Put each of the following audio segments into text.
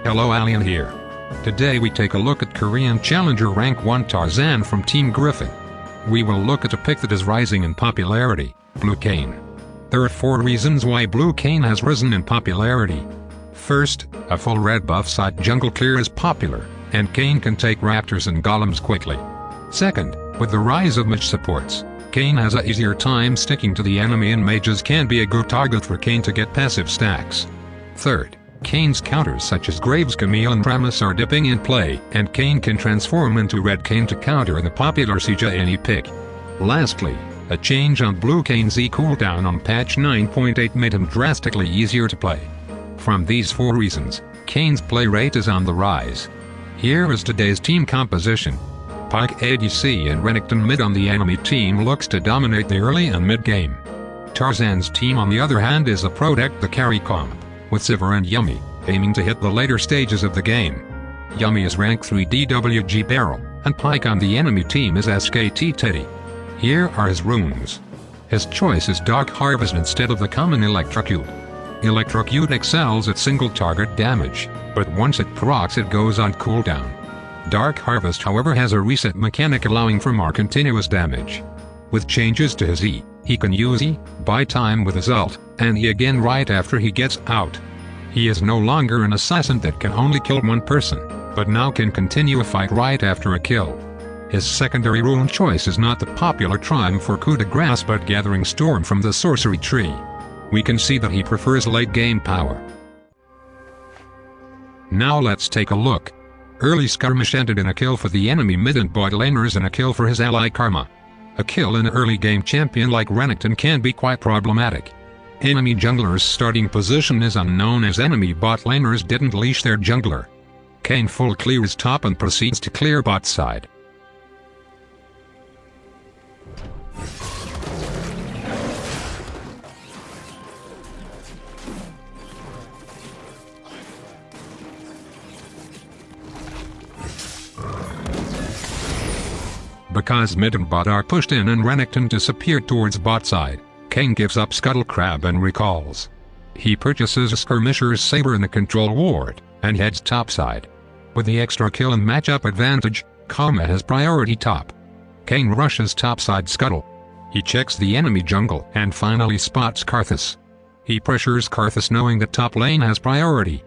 Hello, Alliyan here. Today we take a look at Korean Challenger Rank 1 Tarzan from Team Griffin. We will look at a pick that is rising in popularity, Blue Kayn. There are 4 reasons why Blue Kayn has risen in popularity. First, a full red buff side jungle clear is popular, and Kayn can take raptors and golems quickly. Second, with the rise of mage supports, Kayn has a easier time sticking to the enemy and mages can be a good target for Kayn to get passive stacks. Third, Kayn's counters such as Graves Camille and Ramus are dipping in play, and Kayn can transform into Red Kayn to counter the popular siege any pick. Lastly, a change on Blue Kayn's E cooldown on patch 9.8 made him drastically easier to play. From these 4 reasons, Kayn's play rate is on the rise. Here is today's team composition. Pyke ADC and Renekton mid on the enemy team looks to dominate the early and mid game. Tarzan's team on the other hand is a protect the carry comp, with Sivir and Yuumi, aiming to hit the later stages of the game. Yuumi is rank 3 DWG Barrel, and Pyke on the enemy team is SKT Teddy. Here are his runes. His choice is Dark Harvest instead of the common Electrocute. Electrocute excels at single target damage, but once it procs it goes on cooldown. Dark Harvest however has a reset mechanic allowing for more continuous damage. With changes to his E, he can use E, buy time with his ult, and E again right after he gets out. He is no longer an assassin that can only kill one person, but now can continue a fight right after a kill. His secondary rune choice is not the popular Triumph for coup de grace but Gathering Storm from the sorcery tree. We can see that he prefers late game power. Now let's take a look. Early skirmish ended in a kill for the enemy mid and bot laners and a kill for his ally Karma. A kill in an early game champion like Renekton can be quite problematic. Enemy jungler's starting position is unknown as enemy bot laners didn't leash their jungler. Kayn full clears top and proceeds to clear bot side. Because mid and bot are pushed in and Renekton disappeared towards bot side, Kayn gives up Scuttle Crab and recalls. He purchases a Skirmisher's Saber in the control ward, and heads topside. With the extra kill and matchup advantage, Karma has priority top. Kayn rushes topside Scuttle. He checks the enemy jungle and finally spots Karthus. He pressures Karthus knowing that top lane has priority.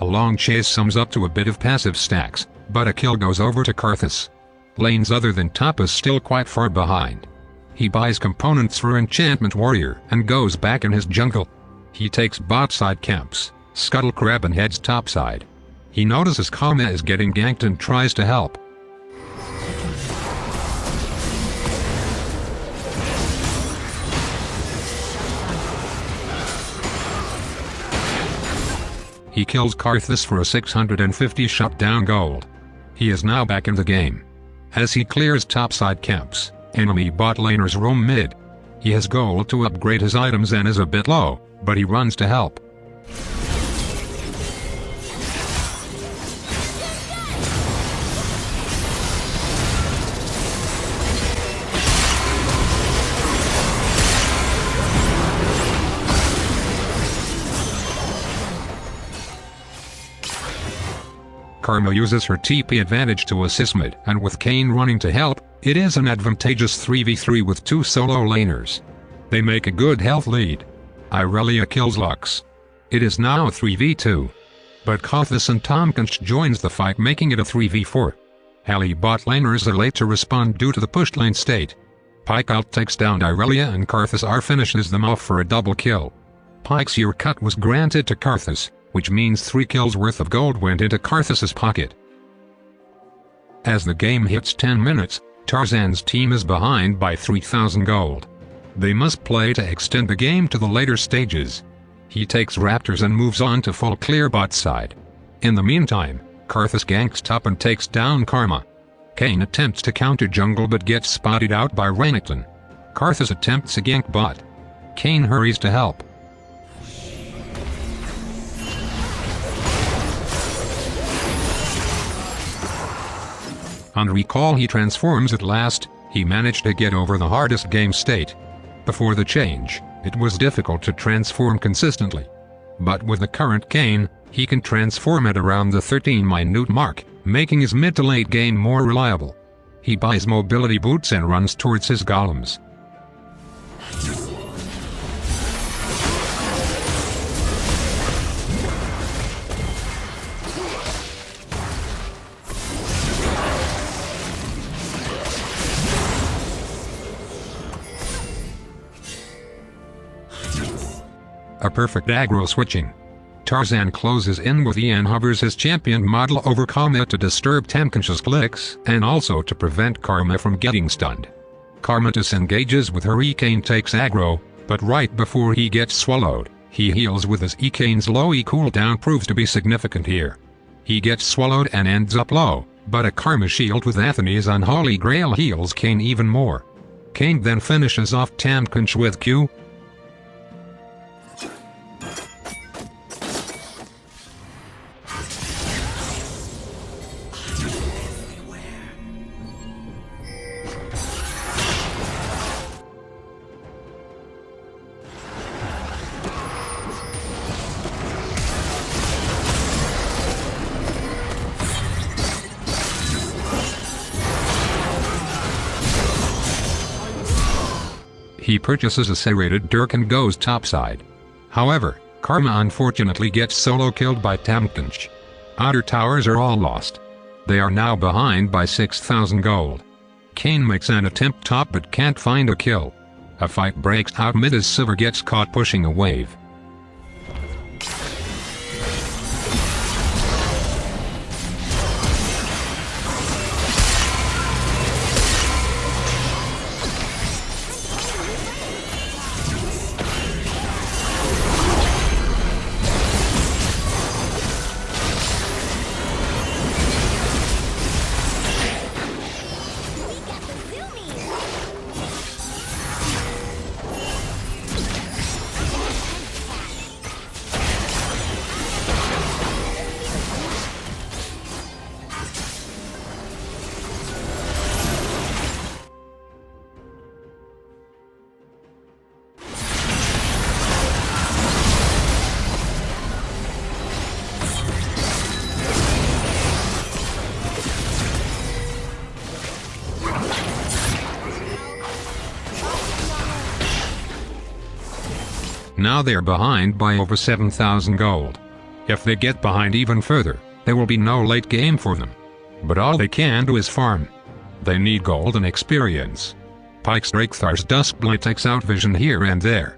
A long chase sums up to a bit of passive stacks, but a kill goes over to Karthus. Lanes other than top is still quite far behind. He buys components for Enchantment Warrior and goes back in his jungle. He takes bot side camps, Scuttle Crab and heads topside. He notices Karma is getting ganked and tries to help. He kills Karthus for a 650 shutdown gold. He is now back in the game. As he clears topside camps, enemy bot laners roam mid. He has gold to upgrade his items and is a bit low, but he runs to help. Karma uses her TP advantage to assist mid, and with Kayn running to help, it is an advantageous 3v3 with 2 solo laners. They make a good health lead. Irelia kills Lux. It is now a 3v2. But Karthus and Tomkinch joins the fight making it a 3v4. Ally bot laners are late to respond due to the pushed lane state. Pyke out takes down Irelia and Karthus finishes them off for a double kill. Pyke's ear cut was granted to Karthus, which means 3 kills worth of gold went into Karthus's pocket. As the game hits 10 minutes, Tarzan's team is behind by 3,000 gold. They must play to extend the game to the later stages. He takes Raptors and moves on to full clear bot side. In the meantime, Karthus ganks top and takes down Karma. Kayn attempts to counter jungle but gets spotted out by Renekton. Karthus attempts a gank bot. Kayn hurries to help. On recall he transforms at last. He managed to get over the hardest game state. Before the change, it was difficult to transform consistently. But with the current Kayn, he can transform at around the 13-minute mark, making his mid to late game more reliable. He buys mobility boots and runs towards his golems. A perfect aggro switching. Tarzan closes in with E and hovers his champion model over Karma to disturb Tamkench's clicks and also to prevent Karma from getting stunned. Karma disengages with her E-Kayn takes aggro, but right before he gets swallowed, he heals with his E-Kayn's low E cooldown proves to be significant here. He gets swallowed and ends up low, but a Karma shield with Athene's unholy grail heals Kayn even more. Kayn then finishes off Tamkench with Q. He purchases a serrated dirk and goes topside. However, Karma unfortunately gets solo killed by Tamkench. Outer towers are all lost. They are now behind by 6,000 gold. Kayn makes an attempt top but can't find a kill. A fight breaks out mid as Sivir gets caught pushing a wave. Now they are behind by over 7,000 gold. If they get behind even further, there will be no late game for them. But all they can do is farm. They need gold and experience. Pyke's Drakethar's Duskblight takes out vision here and there.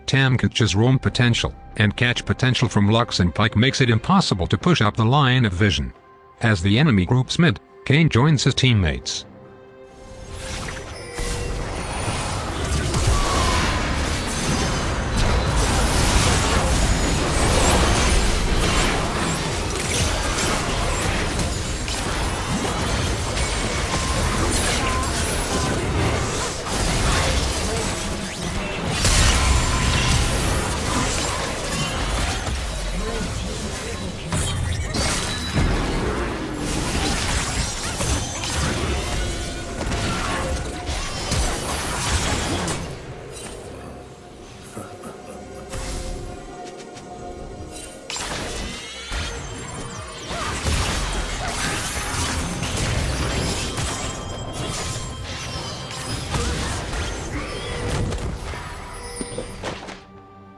Tamkench's roam potential and catch potential from Lux and Pyke makes it impossible to push up the line of vision. As the enemy groups mid, Kayn joins his teammates.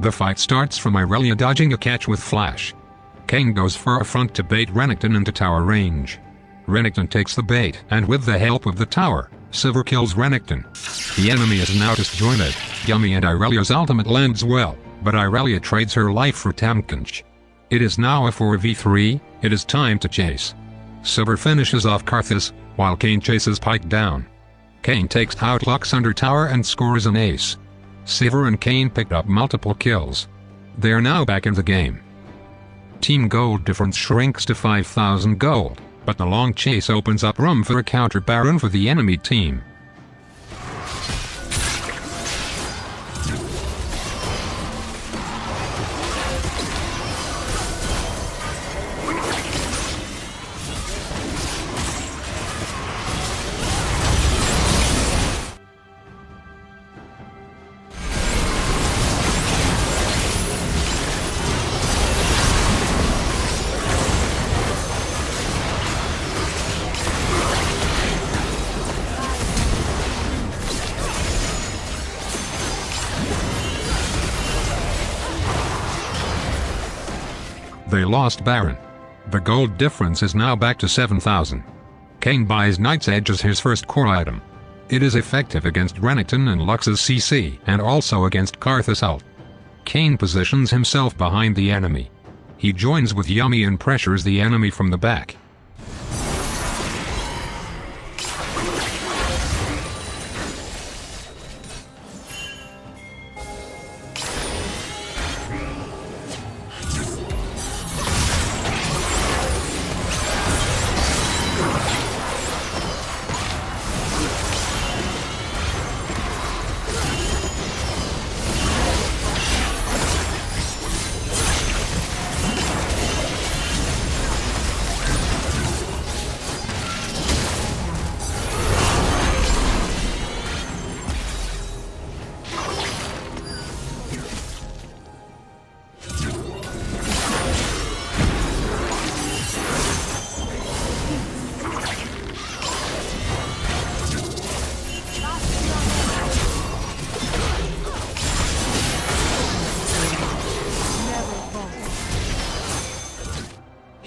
The fight starts from Irelia dodging a catch with flash. Kayn goes for a front to bait Renekton into tower range. Renekton takes the bait and with the help of the tower, Sivir kills Renekton. The enemy is now disjointed. Yuumi and Irelia's ultimate lands well, but Irelia trades her life for Tankynch. It is now a 4v3, it is time to chase. Sivir finishes off Karthus, while Kayn chases Pyke down. Kayn takes out Lux under tower and scores an ace. Sivir and Kayn picked up multiple kills. They are now back in the game. Team gold difference shrinks to 5,000 gold, but the long chase opens up room for a counter baron for the enemy team. They lost Baron. The gold difference is now back to 7,000. Kayn buys Knight's Edge as his first core item. It is effective against Renekton and Lux's CC and also against Karthus ult. Kayn positions himself behind the enemy. He joins with Yuumi and pressures the enemy from the back.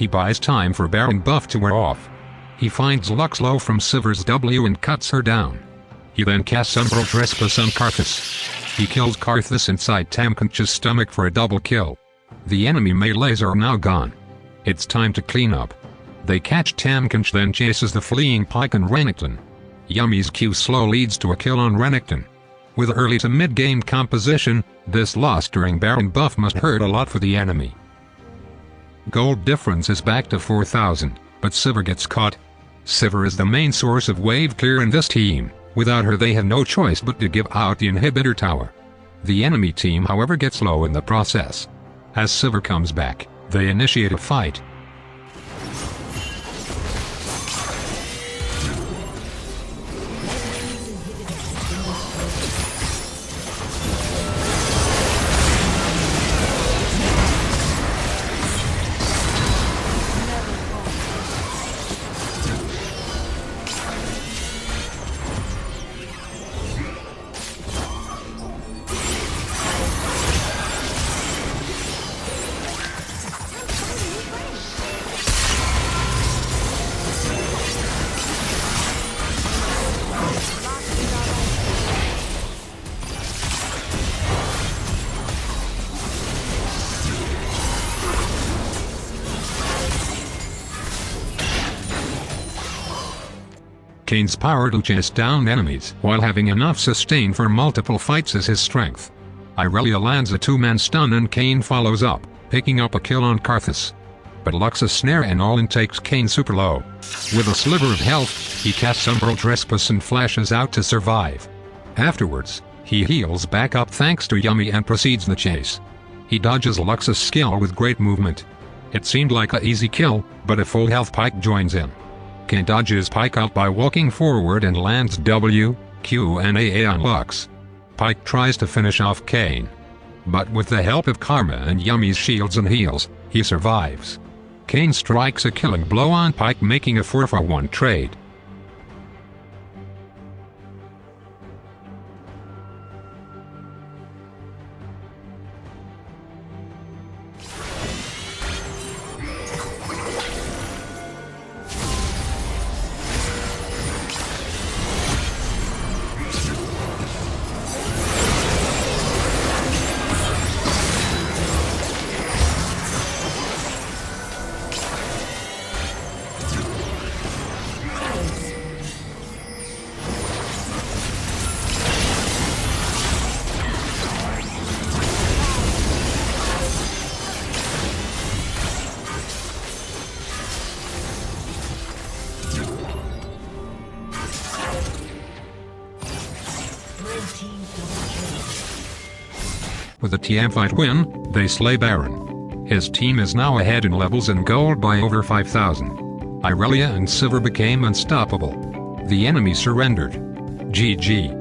He buys time for Baron buff to wear off. He finds Lux low from Sivir's W and cuts her down. He then casts Umbral Trespass on Karthus. He kills Karthus inside Tankynch's stomach for a double kill. The enemy melees are now gone. It's time to clean up. They catch Tankynch, then chases the fleeing Pyke and Renekton. Yuumi's Q slow leads to a kill on Renekton. With early to mid-game composition, this loss during Baron buff must hurt a lot for the enemy. Gold difference is back to 4,000, but Sivir gets caught. Sivir is the main source of wave clear in this team. Without her they have no choice but to give out the inhibitor tower. The enemy team however gets low in the process. As Sivir comes back, they initiate a fight. Kayn's power to chase down enemies while having enough sustain for multiple fights is his strength. Irelia lands a two-man stun and Kayn follows up, picking up a kill on Karthus. But Lux's snare and all-in takes Kayn super low. With a sliver of health, he casts Umbral Trespass and flashes out to survive. Afterwards, he heals back up thanks to Yuumi and proceeds the chase. He dodges Lux's skill with great movement. It seemed like an easy kill, but a full health Pyke joins in. Kayn dodges Pyke out by walking forward and lands W, Q and AA on Lux. Pyke tries to finish off Kayn. But with the help of Karma and Yuumi's shields and heals, he survives. Kayn strikes a killing blow on Pyke, making a 4-for-1 trade. With a teamfight win, they slay Baron. His team is now ahead in levels and gold by over 5,000. Irelia and Silver became unstoppable. The enemy surrendered. GG.